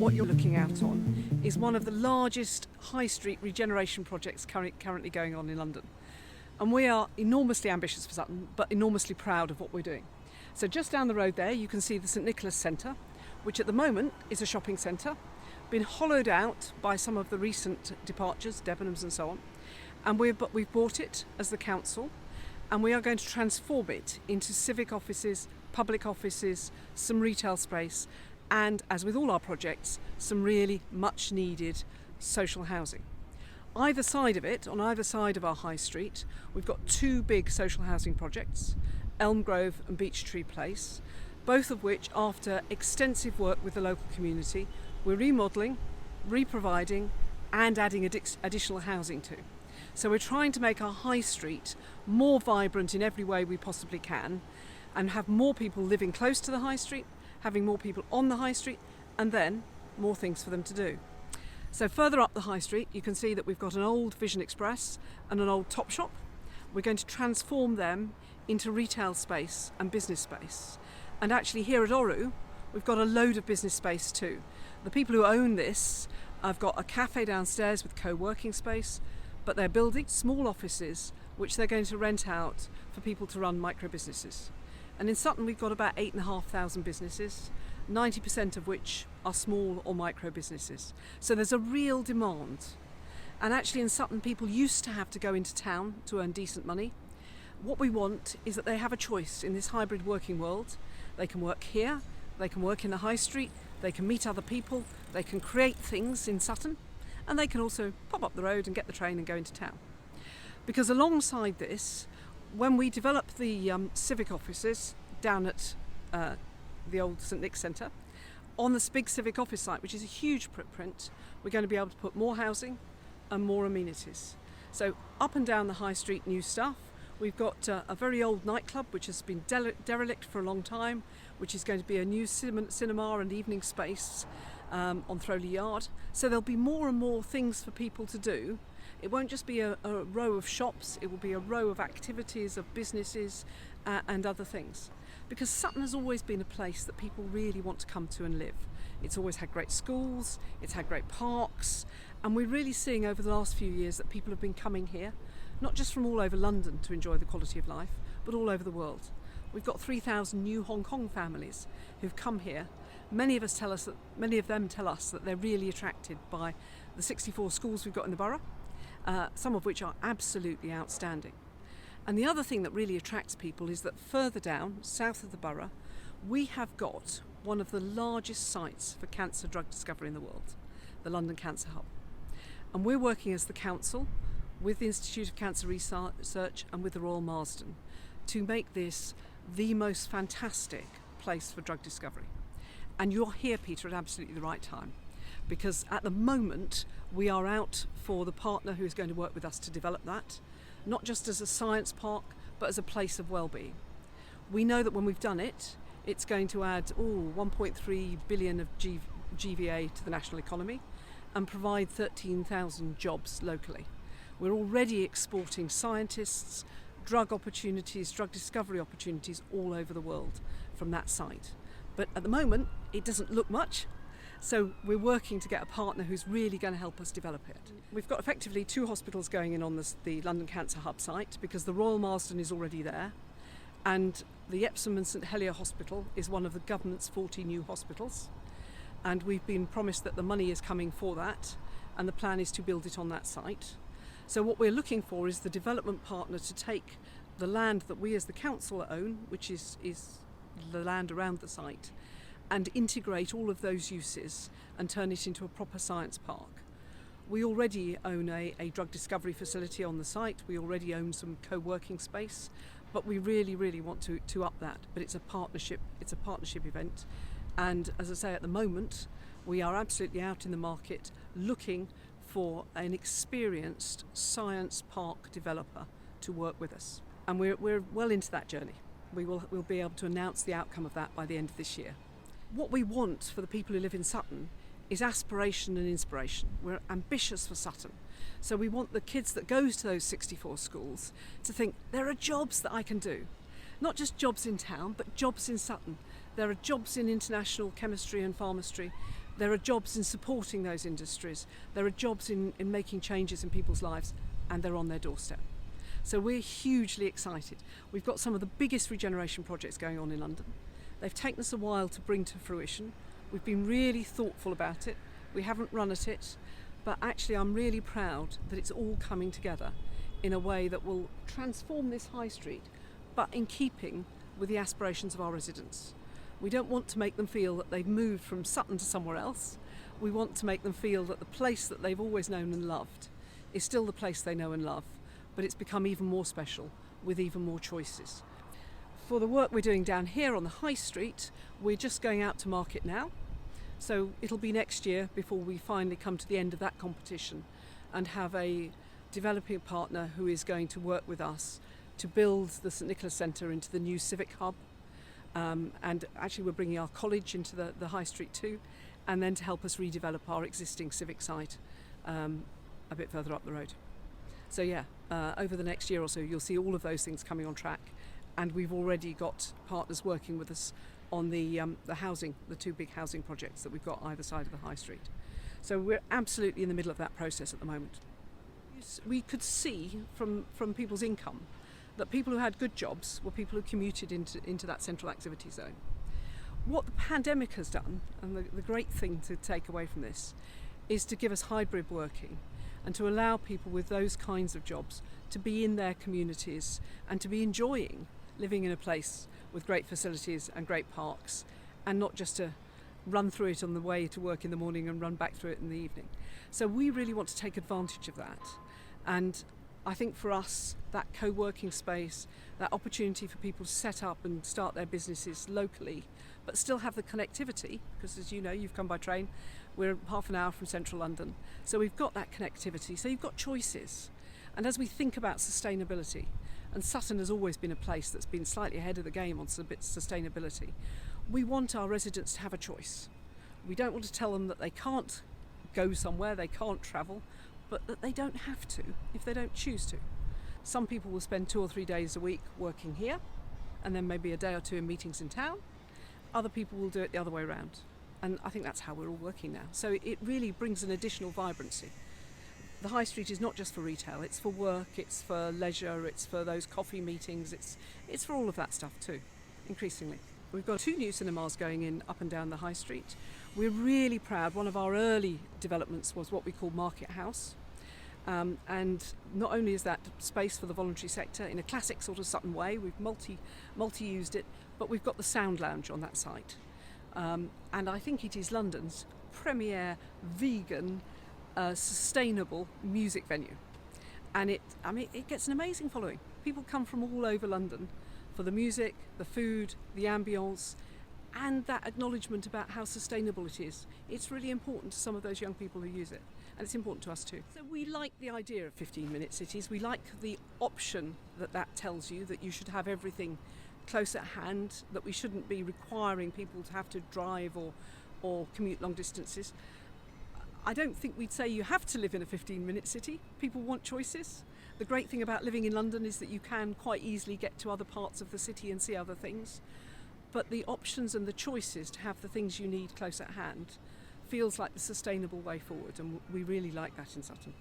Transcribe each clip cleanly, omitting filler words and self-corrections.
what you're looking out on is one of the largest high street regeneration projects currently going on in London. And we are enormously ambitious for Sutton, but enormously proud of what we're doing. So just down the road there, you can see the St Nicholas Centre, which at the moment is a shopping centre, been hollowed out by some of the recent departures, Debenhams and so on. And we've bought it as the council, and we are going to transform it into civic offices, public offices, some retail space, and, as with all our projects, some really much needed social housing. Either side of it, on either side of our high street, we've got two big social housing projects, Elm Grove and Beech Tree Place, both of which, after extensive work with the local community, we're remodelling, re-providing and adding additional housing to. So we're trying to make our high street more vibrant in every way we possibly can, and have more people living close to the high street, having more people on the high street, and then more things for them to do. So further up the high street, you can see that we've got an old Vision Express and an old Topshop. We're going to transform them into retail space and business space. And actually here at Oru, we've got a load of business space too. The people who own this have got a cafe downstairs with co-working space, but they're building small offices which they're going to rent out for people to run micro businesses. And in Sutton we've got about 8,500 businesses, 90% of which are small or micro businesses. So there's a real demand. And actually in Sutton people used to have to go into town to earn decent money. What we want is that they have a choice in this hybrid working world. They can work here, they can work in the high street, they can meet other people, they can create things in Sutton, and they can also pop up the road and get the train and go into town. Because alongside this, when we develop the civic offices down at the old St Nick's Centre, on this big civic office site, which is a huge footprint, we're going to be able to put more housing and more amenities. So up and down the high street, new stuff. We've got a very old nightclub which has been derelict for a long time, which is going to be a new cinema and evening space on Throwley Yard. So there'll be more and more things for people to do. It won't just be a row of shops, it will be a row of activities, of businesses and other things. Because Sutton has always been a place that people really want to come to and live. It's always had great schools, it's had great parks, and we're really seeing over the last few years that people have been coming here, not just from all over London to enjoy the quality of life, but all over the world. We've got 3,000 new Hong Kong families who've come here. Many of them tell us that they're really attracted by the 64 schools we've got in the borough, some of which are absolutely outstanding. And the other thing that really attracts people is that further down, south of the borough, we have got one of the largest sites for cancer drug discovery in the world, the London Cancer Hub. And we're working as the council with the Institute of Cancer Research and with the Royal Marsden to make this the most fantastic place for drug discovery. And you're here, Peter, at absolutely the right time, because at the moment we are out for the partner who is going to work with us to develop that, not just as a science park, but as a place of well-being. We know that when we've done it, it's going to add 1.3 billion of GVA to the national economy and provide 13,000 jobs locally. We're already exporting scientists, drug opportunities, drug discovery opportunities all over the world from that site. But at the moment, it doesn't look much. So we're working to get a partner who's really going to help us develop it. We've got effectively 2 hospitals going in on the London Cancer Hub site because the Royal Marsden is already there, and the Epsom and St Helier Hospital is one of the government's 40 new hospitals, and we've been promised that the money is coming for that, and the plan is to build it on that site. So what we're looking for is the development partner to take the land that we as the council own, which is the land around the site, and integrate all of those uses and turn it into a proper science park. We already own a drug discovery facility on the site, we already own some co-working space, but we really, really want to up that. But it's a partnership event. And as I say, at the moment, we are absolutely out in the market looking for an experienced science park developer to work with us. And we're well into that journey. We'll be able to announce the outcome of that by the end of this year. What we want for the people who live in Sutton is aspiration and inspiration. We're ambitious for Sutton. So we want the kids that go to those 64 schools to think there are jobs that I can do. Not just jobs in town, but jobs in Sutton. There are jobs in international chemistry and pharmacy There are jobs in supporting those industries. There are jobs in making changes in people's lives, and they're on their doorstep. So we're hugely excited. We've got some of the biggest regeneration projects going on in London. They've taken us a while to bring to fruition. We've been really thoughtful about it. We haven't run at it, but actually I'm really proud that it's all coming together in a way that will transform this high street, but in keeping with the aspirations of our residents. We don't want to make them feel that they've moved from Sutton to somewhere else. We want to make them feel that the place that they've always known and loved is still the place they know and love, but it's become even more special with even more choices. For the work we're doing down here on the high street, we're just going out to market now. So it'll be next year before we finally come to the end of that competition and have a developing partner who is going to work with us to build the St Nicholas Centre into the new civic hub. And actually we're bringing our college into the high street too, and then to help us redevelop our existing civic site a bit further up the road. So yeah, over the next year or so you'll see all of those things coming on track, and we've already got partners working with us on the housing, the two big housing projects that we've got either side of the high street. So we're absolutely in the middle of that process at the moment. We could see from people's income that people who had good jobs were people who commuted into that central activity zone. What the pandemic has done, and the great thing to take away from this, is to give us hybrid working and to allow people with those kinds of jobs to be in their communities and to be enjoying living in a place with great facilities and great parks, and not just to run through it on the way to work in the morning and run back through it in the evening. So we really want to take advantage of that. And I think for us, that co-working space, that opportunity for people to set up and start their businesses locally, but still have the connectivity, because as you know, you've come by train, we're half an hour from central London. So we've got that connectivity, so you've got choices. And as we think about sustainability, and Sutton has always been a place that's been slightly ahead of the game on sustainability, we want our residents to have a choice. We don't want to tell them that they can't go somewhere, they can't travel, but that they don't have to if they don't choose to. Some people will spend 2 or 3 days a week working here, and then maybe a day or two in meetings in town. Other people will do it the other way around. And I think that's how we're all working now. So it really brings an additional vibrancy. The high street is not just for retail, it's for work, it's for leisure, it's for those coffee meetings, it's for all of that stuff too, increasingly. We've got 2 new cinemas going in up and down the high street. We're really proud. One of our early developments was what we call Market House. And not only is that space for the voluntary sector in a classic sort of Sutton way, we've multi-used it, but we've got the Sound Lounge on that site. And I think it is London's premier vegan, sustainable music venue. And it gets an amazing following. People come from all over London for the music, the food, the ambience, and that acknowledgement about how sustainable it is. It's really important to some of those young people who use it, and it's important to us too. So we like the idea of 15-minute cities. We like the option that tells you that you should have everything close at hand, that we shouldn't be requiring people to have to drive or commute long distances. I don't think we'd say you have to live in a 15-minute city. People want choices. The great thing about living in London is that you can quite easily get to other parts of the city and see other things. But the options and the choices to have the things you need close at hand feels like the sustainable way forward, and we really like that in Sutton.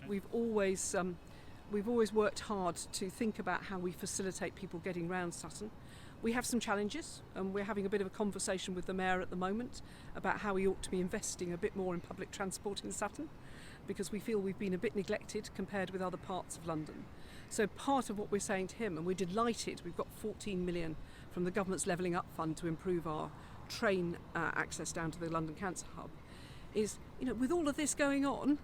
We've always worked hard to think about how we facilitate people getting round Sutton. We have some challenges, and we're having a bit of a conversation with the Mayor at the moment about how we ought to be investing a bit more in public transport in Sutton, because we feel we've been a bit neglected compared with other parts of London. So part of what we're saying to him, and we're delighted, we've got 14 million from the government's Levelling Up Fund to improve our train access down to the London Cancer Hub, is, with all of this going on,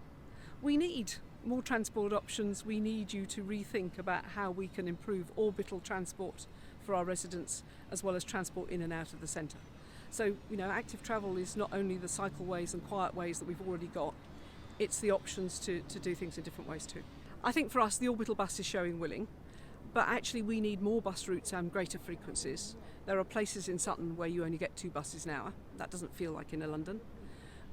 we need more transport options. We need you to rethink about how we can improve orbital transport for our residents, as well as transport in and out of the centre. So, active travel is not only the cycleways and quiet ways that we've already got, it's the options to do things in different ways too. I think for us, the orbital bus is showing willing, but actually we need more bus routes and greater frequencies. There are places in Sutton where you only get 2 buses an hour. That doesn't feel like inner London.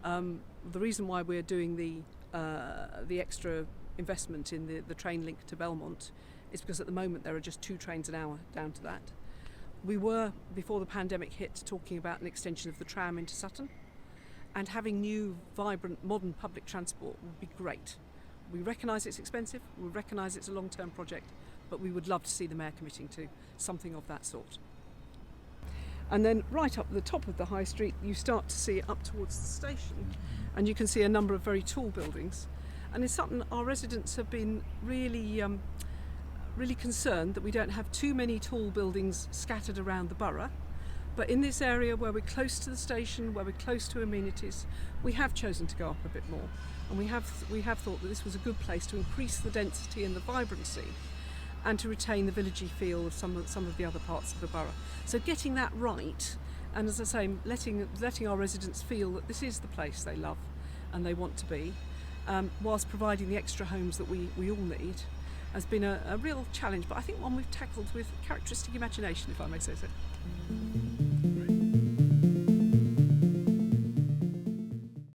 The reason why we're doing the extra investment in the train link to Belmont is because at the moment there are just 2 trains an hour down to that. We were, before the pandemic hit, talking about an extension of the tram into Sutton, and having new, vibrant, modern public transport would be great. We recognise it's expensive, we recognise it's a long-term project, but we would love to see the Mayor committing to something of that sort. And then right up at the top of the high street, you start to see it up towards the station, and you can see a number of very tall buildings. And in Sutton, our residents have been really concerned that we don't have too many tall buildings scattered around the borough. But in this area where we're close to the station, where we're close to amenities, we have chosen to go up a bit more. And we have thought that this was a good place to increase the density and the vibrancy and to retain the villagey feel of some of the other parts of the borough. So getting that right, and as I say, letting our residents feel that this is the place they love and they want to be, whilst providing the extra homes that we all need, has been a real challenge, but I think one we've tackled with characteristic imagination, if I may say so.